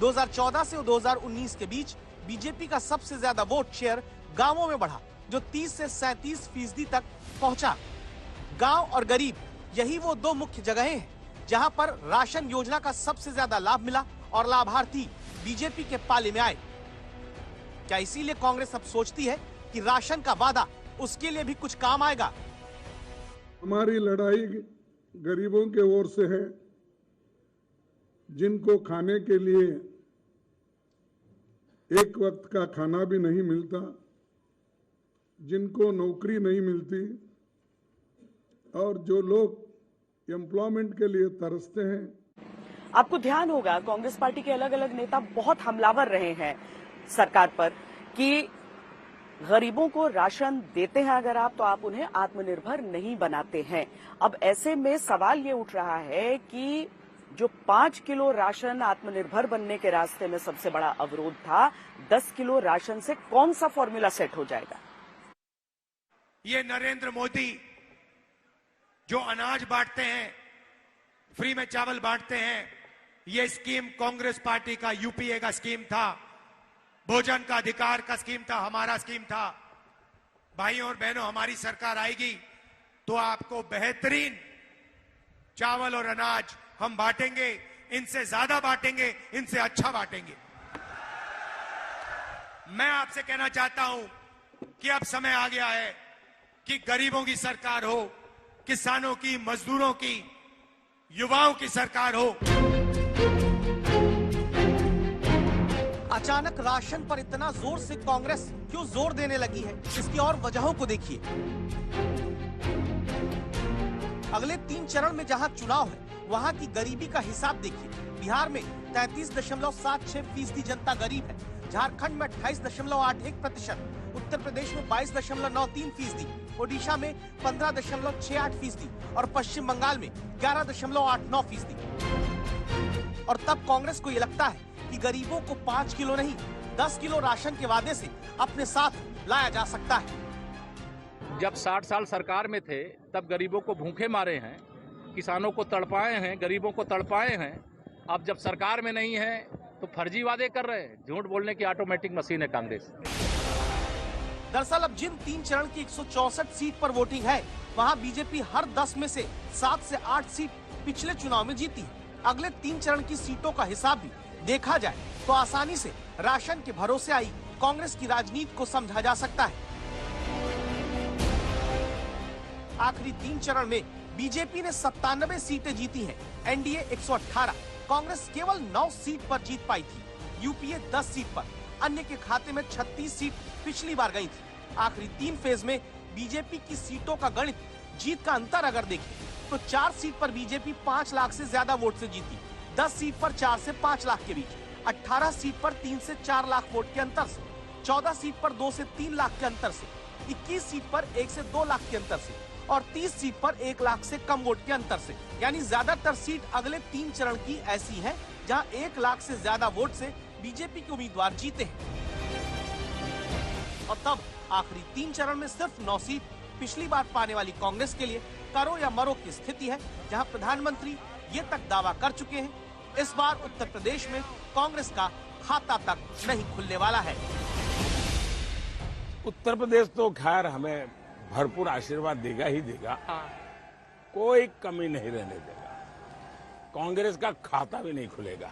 2014 से 2019 के बीच बीजेपी का सबसे ज्यादा वोट शेयर गांवों में बढ़ा, जो 30 से 37% तक पहुंचा। गांव और गरीब यही वो दो मुख्य जगहें हैं जहां पर राशन योजना का सबसे ज्यादा लाभ मिला और लाभार्थी बीजेपी के पाले में आए। क्या इसीलिए कांग्रेस अब सोचती है कि राशन का वादा उसके लिए भी कुछ काम आएगा? हमारी लड़ाई गरीबों के ओर से है, जिनको खाने के लिए एक वक्त का खाना भी नहीं मिलता, जिनको नौकरी नहीं मिलती और जो लोग एम्प्लॉयमेंट के लिए तरसते हैं। आपको ध्यान होगा कांग्रेस पार्टी के अलग अलग नेता बहुत हमलावर रहे हैं सरकार पर कि गरीबों को राशन देते हैं अगर आप, तो आप उन्हें आत्मनिर्भर नहीं बनाते हैं। अब ऐसे में सवाल ये उठ रहा है कि जो 5 किलो राशन आत्मनिर्भर बनने के रास्ते में सबसे बड़ा अवरोध था, 10 किलो राशन से कौन सा फॉर्मूला सेट हो जाएगा? ये नरेंद्र मोदी जो अनाज बांटते हैं, फ्री में चावल बांटते हैं, ये स्कीम कांग्रेस पार्टी का यूपीए का स्कीम था, भोजन का अधिकार का स्कीम था, हमारा स्कीम था। भाइयों और बहनों, हमारी सरकार आएगी तो आपको बेहतरीन चावल और अनाज हम बांटेंगे, इनसे ज्यादा बांटेंगे, इनसे अच्छा बांटेंगे। मैं आपसे कहना चाहता हूं कि अब समय आ गया है कि गरीबों की सरकार हो, किसानों की, मजदूरों की, युवाओं की सरकार हो। अचानक राशन पर इतना जोर से कांग्रेस क्यों जोर देने लगी है, इसकी और वजहों को देखिए। अगले 3 चरण में जहां चुनाव है, वहां की गरीबी का हिसाब देखिए। बिहार में 33.76% जनता गरीब है, झारखंड में 28.81%, उत्तर प्रदेश में 22.93%, ओडिशा में 15.68% और पश्चिम बंगाल में 11.89%। और तब कांग्रेस को ये लगता है कि गरीबों को 5 किलो नहीं 10 किलो राशन के वादे से अपने साथ लाया जा सकता है। जब 60 साल सरकार में थे तब गरीबों को भूखे मारे हैं, किसानों को तड़पाए हैं, गरीबों को तड़पाए हैं। अब जब सरकार में नहीं है तो फर्जी वादे कर रहे हैं। झूठ बोलने की ऑटोमेटिक मशीन है कांग्रेस। दरअसल अब जिन 3 चरण की 164 सीट पर वोटिंग है, वहां बीजेपी हर 10 में से 7 से 8 सीट पिछले चुनाव में जीती है। अगले 3 चरण की सीटों का हिसाब भी देखा जाए तो आसानी से राशन के भरोसे आई कांग्रेस की राजनीति को समझा जा सकता है। आखिरी 3 चरण में बीजेपी ने 97 सीटें जीती हैं, एनडीए 118, कांग्रेस केवल 9 सीट पर जीत पाई थी, यूपीए 10 सीट पर, अन्य के खाते में 36 सीट पिछली बार गई थी। आखिरी 3 फेज में बीजेपी की सीटों का गणित, जीत का अंतर अगर देखें तो 4 सीट पर बीजेपी 5 लाख से ज्यादा वोट से जीती, 10 सीट पर 4 से 5 लाख के बीच, 18 सीट पर 3 से 4 लाख वोट के अंतर से, 14 सीट पर 2 से 3 लाख के अंतर से, 21 सीट पर 1 से 2 लाख के अंतर से और 30 सीट पर 1 लाख से कम वोट के अंतर से। यानी ज्यादातर सीट अगले 3 चरण की ऐसी हैं जहां 1 लाख से ज्यादा वोट से बीजेपी के उम्मीदवार जीते हैं। और तब आखिरी 3 चरण में सिर्फ 9 सीट पिछली बार पाने वाली कांग्रेस के लिए करो या मरो की स्थिति है, जहां प्रधानमंत्री ये तक दावा कर चुके हैं इस बार उत्तर प्रदेश में कांग्रेस का खाता तक नहीं खुलने वाला है। उत्तर प्रदेश तो खैर हमें भरपूर आशीर्वाद देगा ही देगा, कोई कमी नहीं रहने देगा। कांग्रेस का खाता भी नहीं खुलेगा।